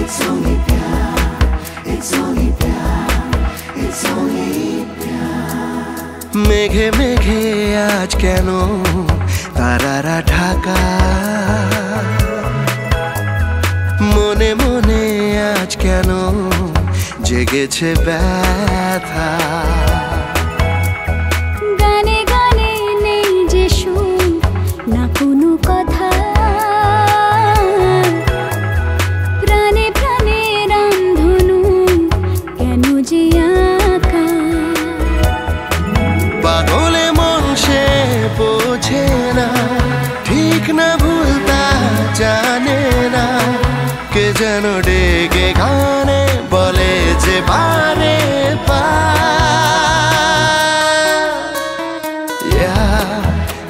It's only प्यार, it's only प्यार, it's only प्यार। मेघे मेघे आज केनो तारारा ढाका, মনে মনে আজ কেন জেগেছে ব্যথা। গানে গানে নেই যে সুর, না কোনো কথা, প্রাণে প্রাণে রামধনু কেন যে আঁকা। পাগলে মন সে বোঝে না, ঠিক না ভুল তা জানে না, কে যেন ডেকে গানে বলে যে বারে বার।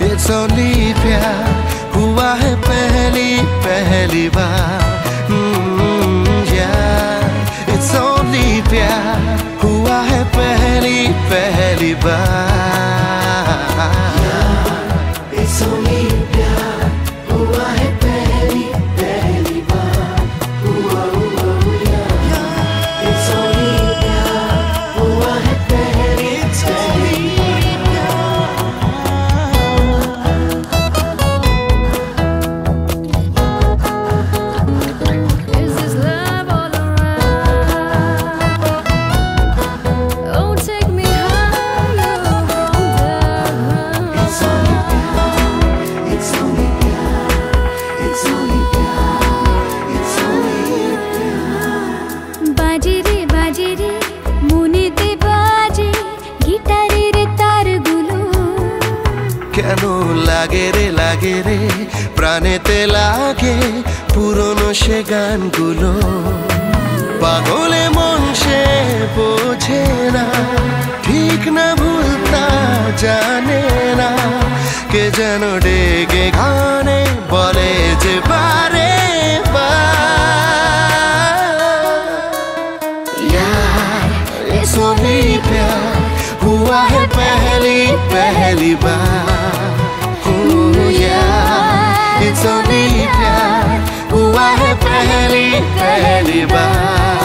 It's only प्यार हुआ है पहली पहली बार। It's only प्यार हुआ है पहली पहली बार। It's only प्यार हुआ है पहली पहली बार। It's only प्यार हुआ है पहली पहली Is this love all around? Oh, take me higher from the ground. It's only प्यार, it's only प्यार, it's only प्यार, it's only प्यार। বাজে রে মনেতে বাজে গিটারের তারগুলো, কেন লাগে রে প্রাণেতে লাগে পুরনো সে গানগুলো। পাগলে মন সে বোঝে না, ঠিক না ভুল তা জানে না, কে যেন ডেকে গানে বলে যে বারে বার। It's only प्यार हुआ है पहली पहली बार। It's only प्यार हुआ है पहली पहली बार।